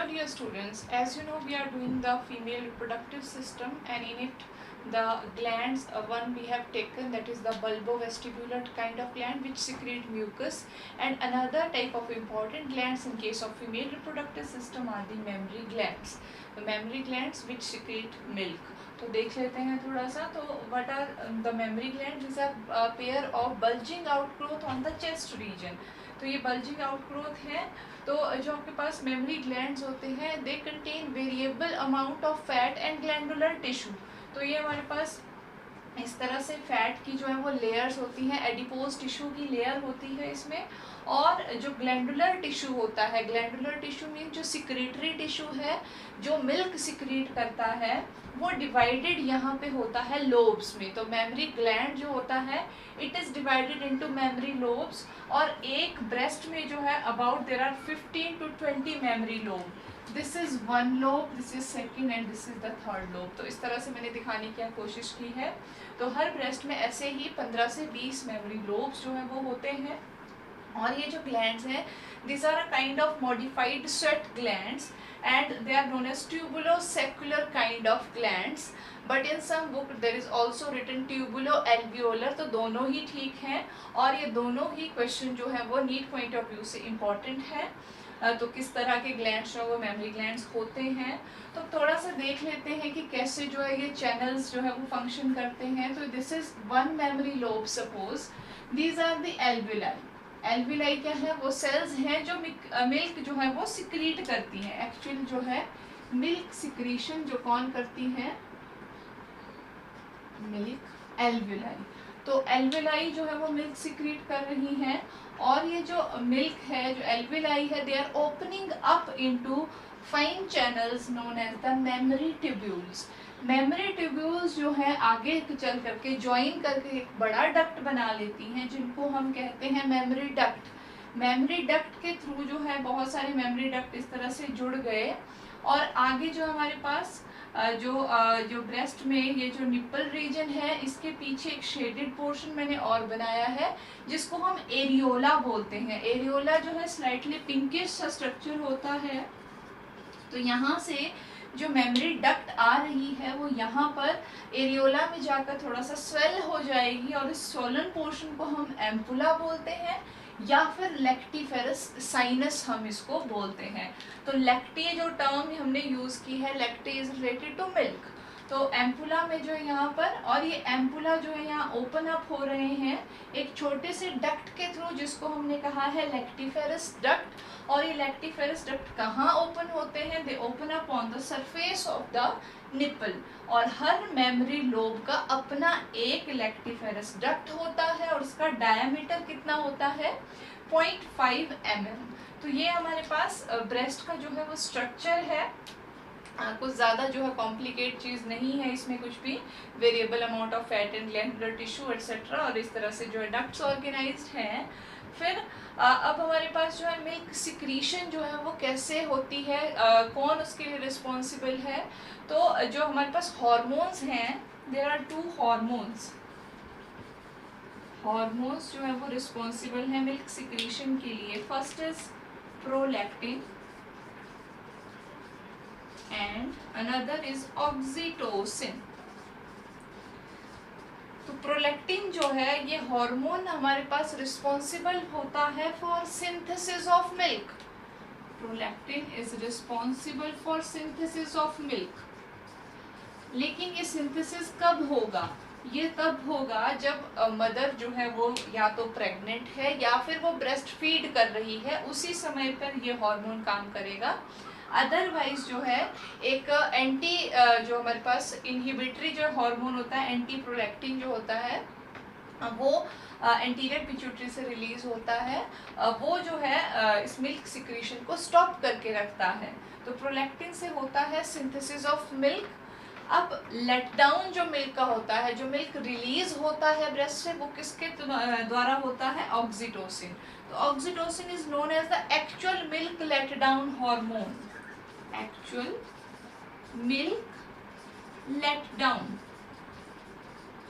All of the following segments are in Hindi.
dear students, as you know we are doing the female reproductive system, and in it the glands, one we have taken, that is the bulbovestibular kind of gland which secrete mucus, and another type of important glands in case of female reproductive system are the mammary glands. The mammary glands which secrete milk. तो देख लेते हैं थोड़ा सा. तो what are the mammary glands? These are a pair of bulging outgrowth on the chest region. तो ये bulging outgrowth है. तो जो आपके पास मेमरी ग्लैंड्स होते हैं, they contain variable amount of fat and glandular tissue. तो ये हमारे पास इस तरह से फैट की जो है वो लेयर्स होती हैं, एडिपोज टिश्यू की लेयर होती है इसमें. और जो ग्लैंडुलर टिश्यू होता है, ग्लैंडुलर टिश्यू मीन जो सिक्रेटरी टिश्यू है, जो मिल्क सिक्रीट करता है, वो डिवाइडेड यहाँ पे होता है लोब्स में. तो मेमरी ग्लैंड जो होता है it is divided into mammary lobes. और एक ब्रेस्ट में जो है about there are 15 to 20 mammary lobe. This is one lobe, this is second and this is the third lobe. तो इस तरह से मैंने दिखाने की कोशिश की है. तो हर ब्रेस्ट में ऐसे ही 15 से 20 मेमरी लोब्स जो है वो होते हैं. और ये जो ग्लैंड्स हैं, these are a kind of modified sweat glands and they are known as tubulosecular kind of glands. But in some book there is also written tubuloalveolar. तो दोनों ही ठीक हैं और ये दोनों ही क्वेश्चन जो है वो नीट पॉइंट ऑफ व्यू से इम्पॉर्टेंट है. तो किस तरह के ग्लैंड्स जो वो मेमरी ग्लैंड्स होते हैं. तो थोड़ा सा देख लेते हैं कि कैसे जो है ये चैनल्स जो है वो फंक्शन करते हैं. तो this is one mammary lobe. Suppose these are the alveoli. Alveoli क्या है? वो सेल्स हैं जो मिल्क जो है वो सिक्रीट करती हैं. एक्चुअली जो है मिल्क सिक्रीशन जो कौन करती है? Milk alveoli. तो एल्विलाई जो है वो मिल्क सिक्रीट कर रही हैं. और ये जो मिल्क है, जो एल्विलाई है, they are opening up into fine channels known as the mammary tubules. Mammary tubules जो है आगे चल करके ज्वाइन करके एक बड़ा डक्ट बना लेती हैं जिनको हम कहते हैं मेमरी डक्ट. मेमरी डक्ट के थ्रू जो है बहुत सारे मेमरी डक्ट इस तरह से जुड़ गए. और आगे जो हमारे पास जो ब्रेस्ट में ये जो निप्पल रीजन है, इसके पीछे एक शेडेड पोर्शन मैंने और बनाया है जिसको हम एरियोला बोलते हैं. एरियोला जो है स्लाइटली पिंकिश सा स्ट्रक्चर होता है. तो यहाँ से जो मेमरी डक्ट आ रही है वो यहाँ पर एरियोला में जाकर थोड़ा सा स्वेल हो जाएगी और इस स्वोलन पोर्शन को हम एम्पुला बोलते हैं या फिर लेक्टिफेरस साइनस हम इसको बोलते हैं. तो लेक्टी जो टर्म हमने यूज़ की है, लेक्टी इज रिलेटेड टू मिल्क. तो एम्पुला में जो है यहाँ पर, और ये एम्पुला जो है यहाँ ओपन अप हो रहे हैं एक छोटे से डक्ट के थ्रू जिसको हमने कहा है लेक्टिफेरस डक्ट. और ये लेक्टिफेरस डक्ट कहाँ ओपन होते हैं? दे open up on the surface of the nipple. और हर मेमरी लोब का अपना एक लेक्टिफेरस डक्ट होता है और उसका डायमीटर कितना होता है? 0.5 mm. तो ये हमारे पास ब्रेस्ट का जो है वो स्ट्रक्चर है. कुछ ज़्यादा जो है कॉम्प्लिकेट चीज़ नहीं है इसमें कुछ भी. Variable amount of fat and glandular tissue etcetera, और इस तरह से जो है डक्ट्स ऑर्गेनाइज्ड हैं. फिर अब हमारे पास जो है मिल्क सिक्रीशन जो है वो कैसे होती है, कौन उसके लिए रिस्पॉन्सिबल है? तो जो हमारे पास हार्मोन्स हैं, देयर आर 2 हार्मोन्स. हार्मोन्स जो है वो रिस्पॉन्सिबल हैं मिल्क सिक्रीशन के लिए. First is prolactin and another is oxytocin. तो प्रोलैक्टिन जो है ये हार्मोन हमारे पास रिस्पॉन्सिबल होता है for synthesis of milk. Prolactin is responsible for synthesis of milk. लेकिन ये सिंथेसिस कब होगा? ये तब होगा जब मदर जो है वो या तो प्रेग्नेंट है या फिर वो ब्रेस्ट फीड कर रही है, उसी समय पर ये हार्मोन काम करेगा. अदरवाइज जो है एक एंटी जो हमारे पास इनहिबिटरी जो हार्मोन होता है, एंटी प्रोलैक्टिन जो होता है, वो एंटीरियर पिट्यूटरी से रिलीज होता है. वो जो है इस मिल्क सिक्रीशन को स्टॉप करके रखता है. तो प्रोलैक्टिन से होता है सिंथेसिस ऑफ मिल्क. अब लेट डाउन जो मिल्क का होता है, जो मिल्क रिलीज होता है ब्रेस्ट से, वो किसके द्वारा होता है? ऑक्सीटोसिन. तो oxytocin is known as the actual milk let down hormone. Actual milk let down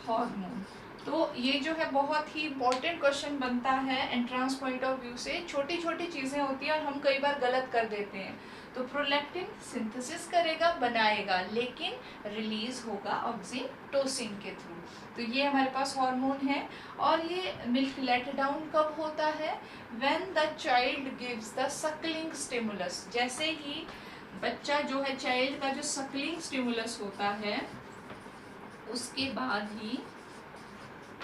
hormone. तो ये जो है बहुत ही इम्पोर्टेंट क्वेश्चन बनता है एंट्रांस पॉइंट ऑफ व्यू से. छोटी छोटी चीज़ें होती हैं और हम कई बार गलत कर देते हैं. तो प्रोलैक्टिन सिंथेसिस करेगा, बनाएगा, लेकिन रिलीज होगा ऑक्सीटोसिन के थ्रू। तो ये हमारे पास हार्मोन है। और ये मिल्क लेट डाउन कब होता है? When the child gives the Suckling stimulus. जैसे ही बच्चा जो है, चाइल्ड का जो सकलिंग स्टिमुलस होता है, उसके बाद ही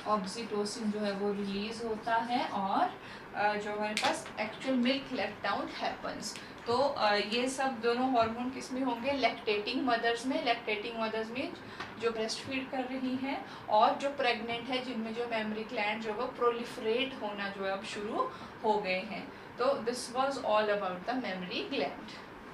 ऑक्सीटोसिन जो है वो रिलीज होता है और जो हमारे पास actual milk let down happens. तो ये सब दोनों हार्मोन किस में होंगे? लैक्टेटिंग मदर्स में। लैक्टेटिंग मदर्स में जो ब्रेस्ट फीड कर रही हैं और जो प्रेग्नेंट है, जिनमें जो मेमोरी ग्लैंड जो है प्रोलिफरेट होना जो है अब शुरू हो गए हैं। तो this was all about the memory gland.